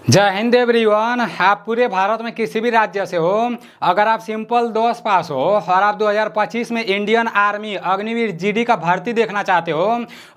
जय हिंद एवरीवन। आप पूरे भारत में किसी भी राज्य से हो, अगर आप सिंपल 10 पास हो और आप 2025 में इंडियन आर्मी अग्निवीर जीडी का भर्ती देखना चाहते हो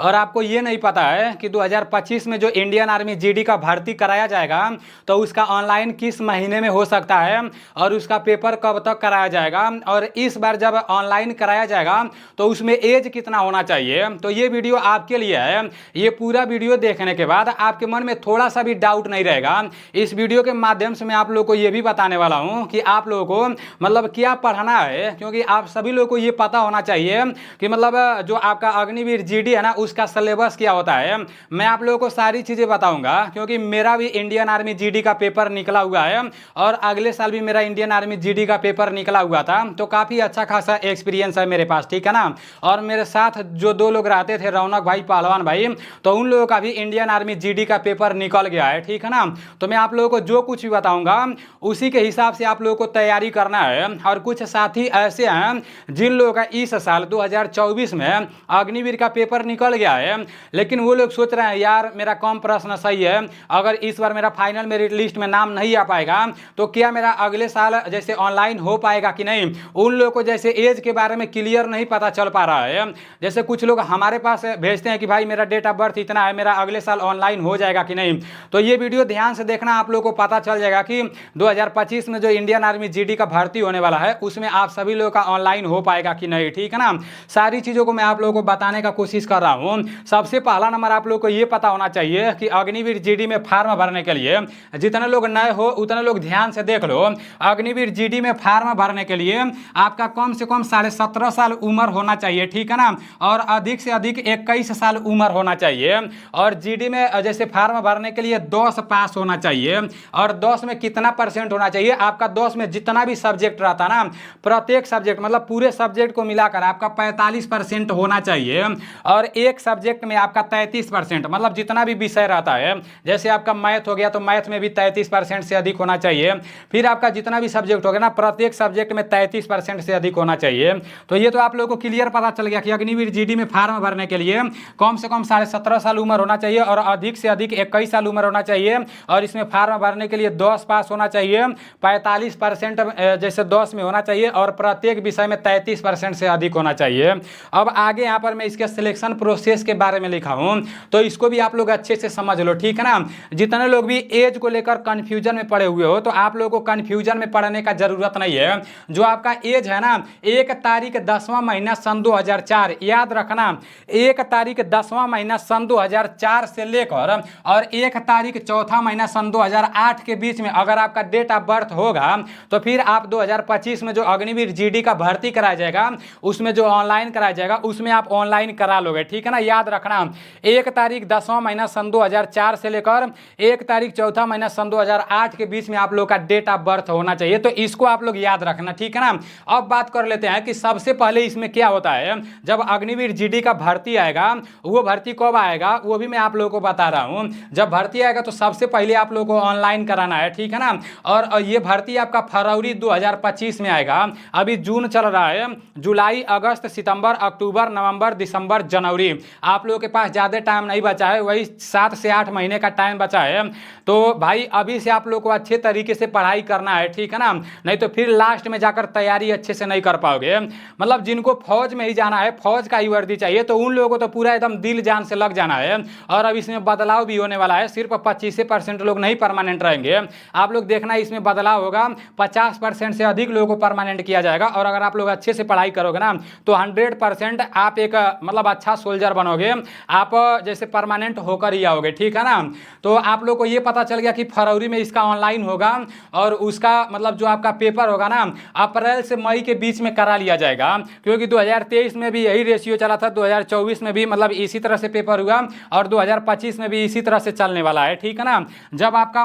और आपको ये नहीं पता है कि 2025 में जो इंडियन आर्मी जीडी का भर्ती कराया जाएगा तो उसका ऑनलाइन किस महीने में हो सकता है और उसका पेपर कब तक कराया जाएगा और इस बार जब ऑनलाइन कराया जाएगा तो उसमें एज कितना होना चाहिए, तो ये वीडियो आपके लिए है। ये पूरा वीडियो देखने के बाद आपके मन में थोड़ा सा भी डाउट नहीं रहेगा। इस वीडियो के माध्यम से मैं आप लोगों को ये भी बताने वाला हूं कि आप लोगों को मतलब क्या पढ़ना है, क्योंकि आप सभी लोगों को ये पता होना चाहिए कि मतलब जो आपका अग्निवीर जीडी है ना उसका सिलेबस क्या होता है। मैं आप लोगों को सारी चीज़ें बताऊंगा क्योंकि मेरा भी इंडियन आर्मी जीडी का पेपर निकला हुआ है और अगले साल भी मेरा इंडियन आर्मी जीडी का पेपर निकला हुआ था, तो काफ़ी अच्छा खासा एक्सपीरियंस है मेरे पास, ठीक है ना। और मेरे साथ जो दो लोग रहते थे, रौनक भाई, पहलवान भाई, तो उन लोगों का भी इंडियन आर्मी जीडी का पेपर निकल गया है, ठीक है ना। तो मैं आप लोगों को जो कुछ भी बताऊंगा उसी के हिसाब से आप लोगों को तैयारी करना है। और कुछ साथी ऐसे हैं जिन लोगों का इस साल 2024 में अग्निवीर का पेपर निकल गया है, लेकिन वो लोग सोच रहे हैं यार मेरा कम प्रश्न सही है, अगर इस बार मेरा फाइनल मेरिट लिस्ट में नाम नहीं आ पाएगा तो क्या मेरा अगले साल जैसे ऑनलाइन हो पाएगा कि नहीं। उन लोगों को जैसे एज के बारे में क्लियर नहीं पता चल पा रहा है। जैसे कुछ लोग हमारे पास भेजते हैं कि भाई मेरा डेट ऑफ बर्थ इतना है, मेरा अगले साल ऑनलाइन हो जाएगा कि नहीं। तो ये वीडियो ध्यान से देखना, आप लोगों को पता चल जाएगा कि 2025 में जो इंडियन आर्मी जीडी का भर्ती होने वाला है उसमें आप सभी लोगों का ऑनलाइन हो पाएगा कि नहीं, ठीक है ना। सारी चीज़ों को मैं आप लोगों को बताने का कोशिश कर रहा हूँ। सबसे पहला नंबर आप लोगों को ये पता होना चाहिए कि अग्निवीर जीडी में फार्म भरने के लिए, जितने लोग नए हो उतने लोग ध्यान से देख लो, अग्निवीर जीडी में फार्म भरने के लिए आपका कम से कम 17.5 साल उम्र होना चाहिए, ठीक है ना, और अधिक से अधिक 21 साल उम्र होना चाहिए। और जीडी में जैसे फार्म भरने के लिए 10 पास होना चाहिए। और 10 में कितना परसेंट होना चाहिए, आपका 10 में जितना भी सब्जेक्ट रहता ना, प्रत्येक सब्जेक्ट मतलब पूरे सब्जेक्ट को मिलाकर आपका 45% होना चाहिए। और एक सब्जेक्ट में आपका 33% मतलब जितना भी विषय रहता है, जैसे आपका मैथ हो गया तो मैथ में भी 33% से अधिक होना चाहिए। फिर आपका जितना भी सब्जेक्ट हो गया ना, प्रत्येक सब्जेक्ट में 33% से अधिक होना चाहिए। तो ये तो आप लोगों को क्लियर पता चल गया कि अग्निवीर जीडी में फार्म भरने के लिए कम से कम 17.5 साल उम्र होना चाहिए और अधिक से अधिक 21 साल उम्र होना चाहिए। और इसमें फार्म भरने के लिए 10 पास होना चाहिए, 45% जैसे 10 में होना चाहिए और प्रत्येक विषय में 33% से अधिक होना चाहिए। अब आगे यहाँ पर मैं इसके सिलेक्शन प्रोसेस के बारे में लिखा हूँ, तो इसको भी आप लोग अच्छे से समझ लो, ठीक है ना। जितने लोग भी एज को लेकर कंफ्यूजन में पड़े हुए हो तो आप लोगों को कंफ्यूजन में पड़ने का जरूरत नहीं है। जो आपका एज है ना, 1 तारीख 10वां महीना सन 2004, याद रखना 1 तारीख 10वां महीना सन 2004 से लेकर और 1 तारीख 4था महीना सन 2008 के बीच में अगर आपका डेट ऑफ बर्थ होगा तो फिर आप 2025 में जो अग्निवीर जीडी का भर्ती कराया जाएगा उसमें जो ऑनलाइन कराया जाएगा उसमें आप ऑनलाइन करा लोगे, ठीक है ना। याद रखना 1 तारीख 10वां महीना सन 2004 से लेकर 1 तारीख 4था महीना सन 2008 के बीच में आप लोग का डेट ऑफ बर्थ होना चाहिए, तो इसको आप लोग याद रखना, ठीक है ना। अब बात कर लेते हैं कि सबसे पहले इसमें क्या होता है। जब अग्निवीर जीडी का भर्ती आएगा, वो भर्ती कब आएगा वो भी मैं आप लोगों को बता रहा हूँ। जब भर्ती आएगा तो सबसे पहले आप लोगों को ऑनलाइन कराना है, ठीक है ना। और ये भर्ती आपका फरवरी 2025 में आएगा। अभी जून चल रहा है, जुलाई, अगस्त, सितंबर, अक्टूबर, नवंबर, दिसंबर, जनवरी, आप लोगों के पास ज़्यादा टाइम नहीं बचा है, वही 7 से 8 महीने का टाइम बचा है। तो भाई अभी से आप लोग को अच्छे तरीके से पढ़ाई करना है, ठीक है ना, नहीं तो फिर लास्ट में जाकर तैयारी अच्छे से नहीं कर पाओगे। मतलब जिनको फौज में ही जाना है, फौज का ही वर्दी चाहिए, तो उन लोगों को तो पूरा एकदम दिल जान से लग जाना है। और अब इसमें बदलाव भी होने वाला है, सिर्फ 25% लोग नहीं परमानेंट रहेंगे। आप लोग देखना इसमें बदलाव होगा, 50% से अधिक लोगों को परमानेंट किया जाएगा। और अगर आप लोग अच्छे से पढ़ाई करोगे ना तो 100% आप एक मतलब अच्छा सोल्जर बनोगे, आप जैसे परमानेंट होकर ही आओगे, ठीक है ना। तो आप लोग को ये पता चल गया कि फरवरी में इसका ऑनलाइन होगा और उसका मतलब जो आपका पेपर होगा ना अप्रैल से मई के बीच में करा लिया जाएगा, क्योंकि 2023 में भी यही रेशियो चला था, 2024 में भी मतलब इसी तरह से पेपर हुआ और 2025 में भी इसी तरह से चलने वाला है, ठीक है ना। जब आपका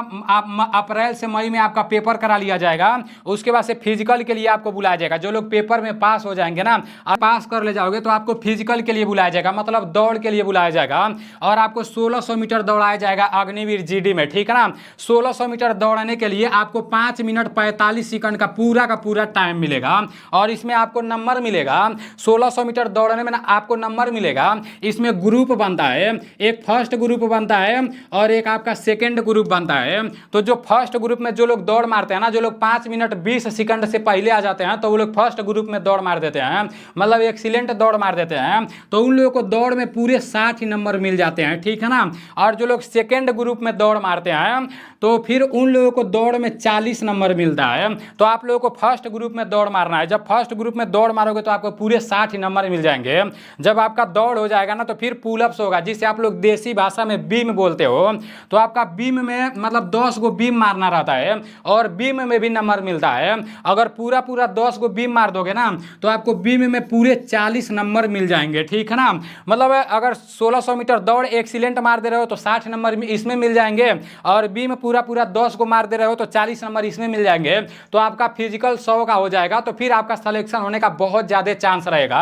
अप्रैल से मई में आपका पेपर करा लिया जाएगा उसके बाद से फिजिकल के लिए आपको बुलाया जाएगा। जो लोग पेपर में पास हो जाएंगे ना, आप पास कर ले जाओगे तो आपको फिजिकल के लिए बुलाया जाएगा, मतलब दौड़ के लिए बुलाया जाएगा और आपको 1600 मीटर दौड़ाया जाएगा अग्निवीर जीडी में, ठीक है ना। 1600 मीटर दौड़ने के लिए आपको 5 मिनट 45 सेकंड का पूरा टाइम मिलेगा और इसमें आपको नंबर मिलेगा। 1600 मीटर दौड़ने में ना आपको नंबर मिलेगा। इसमें ग्रुप बनता है, एक फर्स्ट ग्रुप बनता है और एक आपका सेकेंड ग्रुप ग्रुप बनता है। तो जो फर्स्ट ग्रुप में जो लोग दौड़ मारते हैं ना, जो लोग 5 मिनट 20 सेकंड से पहले आ जाते हैं, तो वो लोग फर्स्ट ग्रुप में दौड़ मार देते हैं, मतलब एक्सीलेंट दौड़ मार देते हैं। तो उन लोगों को दौड़ में पूरे 60 नंबर मिल जाते हैं, ठीक है ना। और जो लोग सेकेंड ग्रुप में दौड़ मारते हैं तो फिर उन लोगों को दौड़ में 40 नंबर मिलता है। तो आप लोगों को फर्स्ट ग्रुप में दौड़ मारना है। जब फर्स्ट ग्रुप में दौड़ मारोगे तो आपको पूरे 60 नंबर मिल जाएंगे। जब आपका दौड़ हो जाएगा ना तो फिर पुलअप्स होगा, जिसे आप लोग देसी भाषा में बीम बोलते हो। तो आपका बीम में मतलब 10 गो बीम मारना रहता है और बीम में भी नंबर मिलता है। अगर पूरा 10 गो बीम मार दोगे ना तो आपको बीम में पूरे 40 नंबर मिल जाएंगे, ठीक है ना। मतलब अगर 1600 मीटर दौड़ एक्सीलेंट मार दे रहे हो तो 60 नंबर इसमें मिल जाएंगे, और बीम पूरा 10 को मार दे रहे हो तो 40 नंबर इसमें मिल जाएंगे। तो आपका फिजिकल 100 का हो जाएगा, तो फिर आपका सिलेक्शन होने का बहुत ज़्यादा चांस रहेगा।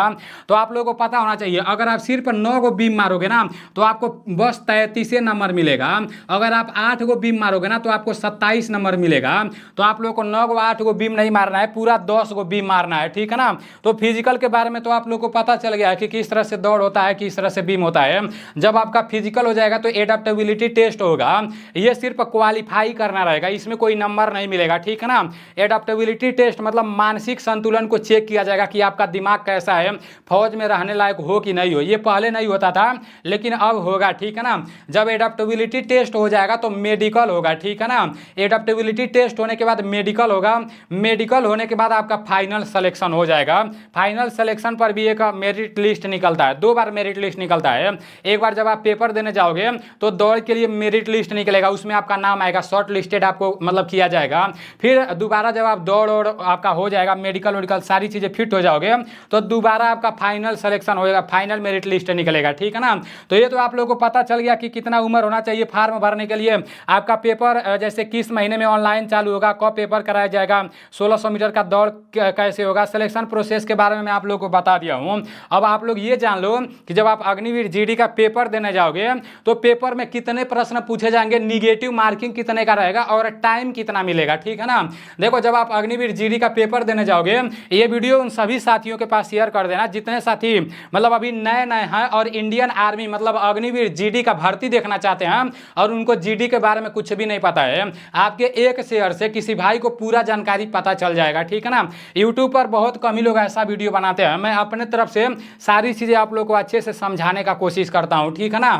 तो आप लोगों को पता होना चाहिए, अगर आप सिर्फ 9 गो बीम मारोगे ना तो आपको बस 33 नंबर मिलेगा। अगर आप 8 गो बीम मारोगे ना तो आपको 27 नंबर मिलेगा। तो आप लोगों को 9 गो 8 गो बीम नहीं मारना है, पूरा 10 गो बीम मारना है, ठीक है ना। तो फिजिकल के बारे में तो आप लोग को पता चल गया है कि किस तरह से दौड़ होता है, किस तरह से बीम होता है। जब आपका फिजिकल हो जाएगा तो एडेप्टेबिलिटी टेस्ट होगा, ये सिर्फ क्वालिफाई करना रहेगा, इसमें कोई नंबर नहीं मिलेगा, ठीक है ना। एडेप्टेबिलिटी टेस्ट मतलब मानसिक संतुलन को चेक किया जाएगा कि आपका दिमाग कैसा है, फौज में रहने लायक हो कि नहीं हो। ये पहले नहीं होता था लेकिन अब होगा, ठीक है ना। जब एडेप्टेबिलिटी टेस्ट हो जाएगा तो मेडिकल होगा, ठीक है ना। एडेप्टेबिलिटी टेस्ट होने के बाद मेडिकल होगा, मेडिकल होने के बाद आपका फाइनल सिलेक्शन हो जाएगा। फाइनल सिलेक्शन पर भी एक मेरिट लिस्ट निकलता है, 2 बार मेरिट लिस्ट निकलता है। एक बार जब आप पेपर देने जाओगे तो दौड़ के लिए मेरिट लिस्ट निकलेगा, उसमें आपका नाम आएगा, शॉर्ट लिस्टेड आपको मतलब किया जाएगा। फिर दोबारा जब आप दौड़ और आपका हो जाएगा, मेडिकल सारी चीज़ें फिट हो जाओगे तो दोबारा आपका फाइनल सिलेक्शन होएगा, फाइनल मेरिट लिस्ट निकलेगा, ठीक है ना। तो ये तो आप लोगों को पता चल गया कि कितना उम्र होना चाहिए फॉर्म भरने के लिए। आपका पेपर जैसे किस महीने में ऑनलाइन चालू होगा, कब पेपर कराया जाएगा, 1600 मीटर का दौड़ कैसे होगा, सिलेक्शन प्रोसेस के बारे में मैं आप लोगों को बता दिया हूँ। अब आप लोग ये जान लो कि जब आप अग्निवीर जीडी का पेपर देने जाओगे तो पेपर में कितने प्रश्न पूछे जाएंगे, निगेटिव मार्किंग कितने का रहेगा और टाइम कितना मिलेगा, ठीक है ना। देखो जब आप अग्निवीर जीडी का पेपर देने जाओगे, ये वीडियो उन सभी साथियों के पास शेयर कर देना जितने साथी मतलब अभी नए हैं और इंडियन आर्मी मतलब अग्निवीर जीडी का भर्ती देखना चाहते हैं और उनको जीडी के बारे में कुछ भी नहीं पता है। आपके एक शेयर से किसी भाई को पूरा जानकारी पता चल जाएगा, ठीक है ना। यूट्यूब पर बहुत कम ही लोग ऐसा वीडियो बनाते हैं, मैं अपने तरफ से सारी चीज़ें आप लोग को अच्छे से समझाने का कोशिश करता हूँ, ठीक है ना।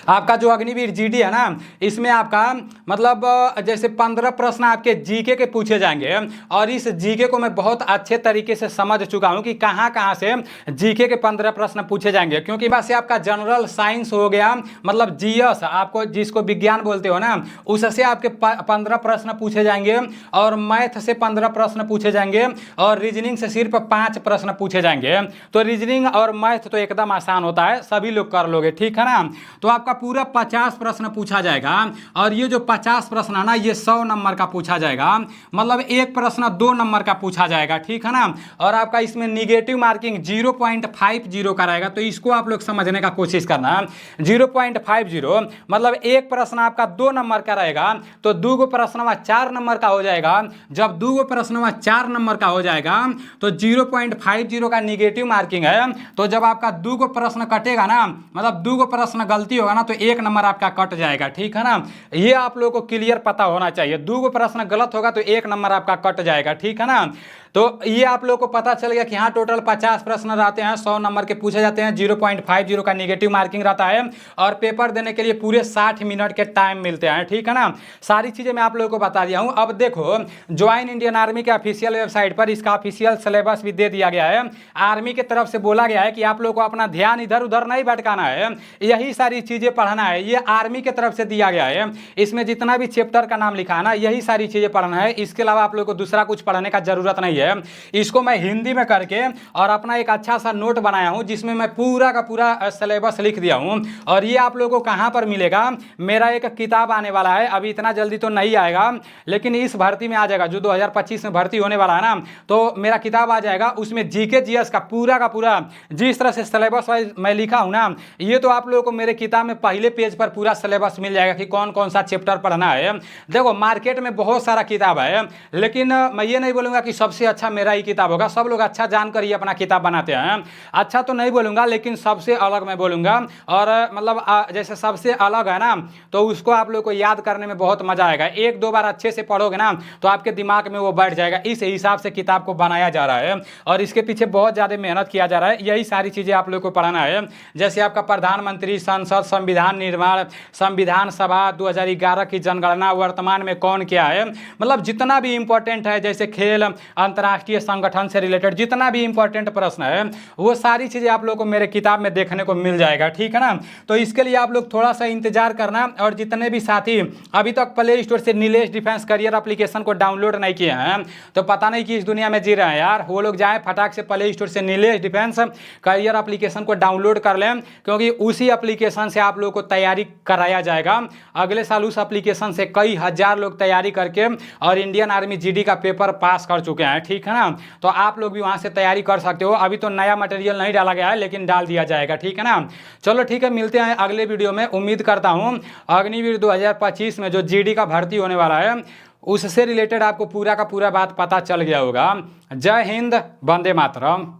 आपका जो अग्निवीर जीडी है ना, इसमें आपका मतलब जैसे 15 प्रश्न आपके जीके के पूछे जाएंगे और इस जीके को मैं बहुत अच्छे तरीके से समझ चुका हूं कि कहां कहां से जीके के 15 प्रश्न पूछे जाएंगे। क्योंकि बस आपका जनरल साइंस हो गया, मतलब जीएस आपको जिसको विज्ञान बोलते हो ना, उससे आपके 15 प्रश्न पूछे जाएंगे और मैथ से 15 प्रश्न पूछे जाएंगे और रीजनिंग से सिर्फ 5 प्रश्न पूछे जाएंगे। तो रीजनिंग और मैथ तो एकदम आसान होता है, सभी लोग कर लोगे, ठीक है ना। तो आपका पूरा 50 प्रश्न पूछा जाएगा और ये जो 50 प्रश्न है ना, ये 100 नंबर का पूछा जाएगा, मतलब एक प्रश्न 2 नंबर का पूछा जाएगा, ठीक है ना। और आपका इसमें निगेटिव मार्किंग 0.50 का रहेगा, तो इसको आप लोग समझने का कोशिश करना। 0.50 मतलब एक प्रश्न आपका 2 नंबर का रहेगा तो 2 गो प्रश्न 4 नंबर का हो जाएगा। जब 2 गो प्रश्न 4 नंबर का हो जाएगा तो 0.50 का निगेटिव मार्किंग है। तो जब आपका 2 गो प्रश्न कटेगा ना, मतलब 2 गो प्रश्न गलती होगा ना तो 1 नंबर आपका कट जाएगा, ठीक है ना। ये आप लोगों को क्लियर पता होना चाहिए, 2 गो प्रश्न गलत होगा तो 1 नंबर आपका कट जाएगा, ठीक है ना। तो ये आप लोगों को पता चल गया कि हाँ टोटल 50 प्रश्न रहते हैं, 100 नंबर के पूछे जाते हैं, 0.50 का निगेटिव मार्किंग रहता है और पेपर देने के लिए पूरे 60 मिनट के टाइम मिलते हैं, ठीक है ना। सारी चीज़ें मैं आप लोगों को बता दिया हूँ। अब देखो ज्वाइन इंडियन आर्मी के ऑफिशियल वेबसाइट पर इसका ऑफिशियल सिलेबस भी दे दिया गया है। आर्मी की तरफ से बोला गया है कि आप लोगों को अपना ध्यान इधर उधर नहीं भटकाना है, यही सारी चीज़ें पढ़ना है। ये आर्मी की तरफ से दिया गया है, इसमें जितना भी चैप्टर का नाम लिखा है ना, यही सारी चीज़ें पढ़ना है। इसके अलावा आप लोगों को दूसरा कुछ पढ़ने का जरूरत नहीं है। इसको मैं हिंदी में करके और अपना एक अच्छा सा नोट बनाया हूं जिसमें मैं पूरा का पूरा सिलेबस लिख दिया हूं। और ये आप लोगों को कहां पर मिलेगा, मेरा एक किताब आने वाला है, अभी इतना जल्दी तो नहीं आएगा लेकिन इस भर्ती में आ जाएगा, जो 2025 में भर्ती होने वाला है ना, तो मेरा किताब आ जाएगा। उसमें जीके जीएस का पूरा जिस तरह से सिलेबस मैं लिखा हूं ना, ये तो आप लोगों को मेरे किताब में पहले पेज पर पूरा सिलेबस मिल जाएगा कि कौन कौन सा चैप्टर पढ़ना है। देखो मार्केट में बहुत सारा किताब है लेकिन मैं ये नहीं बोलूँगा कि सबसे अच्छा मेरा ही किताब होगा। सब लोग अच्छा जानकर ही अपना किताब बनाते हैं। अच्छा तो नहीं बोलूँगा, लेकिन सबसे अलग मैं बोलूँगा। और मतलब जैसे सबसे अलग है ना, तो उसको आप लोग को याद करने में बहुत मजा आएगा। एक दो बार अच्छे से पढ़ोगे ना तो आपके दिमाग में वो बैठ जाएगा। इस हिसाब से किताब को बनाया जा रहा है और इसके पीछे बहुत ज़्यादा मेहनत किया जा रहा है। यही सारी चीज़ें आप लोग को पढ़ाना है। जैसे आपका प्रधानमंत्री, संसद, संविधान निर्माण, संविधान सभा, 2011 की जनगणना, वर्तमान में कौन क्या है, मतलब जितना भी इंपॉर्टेंट है, जैसे खेल, अंतर्राष्ट्रीय संगठन से रिलेटेड जितना भी इंपॉर्टेंट प्रश्न है वो सारी चीज़ें आप लोग को मेरे किताब में देखने को मिल जाएगा। ठीक है ना। तो इसके लिए आप लोग थोड़ा सा इंतजार करना। और जितने भी साथी अभी तक प्ले स्टोर से नीलेश डिफेंस करियर एप्लीकेशन को डाउनलोड नहीं किए हैं तो पता नहीं कि इस दुनिया में जी रहे हैं यार। वो लोग जाएं फटाक से प्ले स्टोर से नीलेश डिफेंस करियर एप्लीकेशन को डाउनलोड कर लें, क्योंकि उसी एप्लीकेशन से आप लोगों को तैयारी कराया जाएगा। अगले साल उस एप्लीकेशन से कई हजार लोग तैयारी करके और इंडियन आर्मी जीडी का पेपर पास कर चुके हैं। ठीक है ना। तो आप लोग भी वहां से तैयारी कर सकते हो। अभी तो नया मटेरियल नहीं डाला गया है, लेकिन डाल दिया जाएगा। ठीक है ना। चलो ठीक है, मिलते हैं अगले वीडियो में। उम्मीद करता हूं अग्निवीर 2025 में जो जीडी का भर्ती होने वाला है उससे रिलेटेड आपको पूरा का पूरा बात पता चल गया होगा। जय हिंद, वंदे मातरम।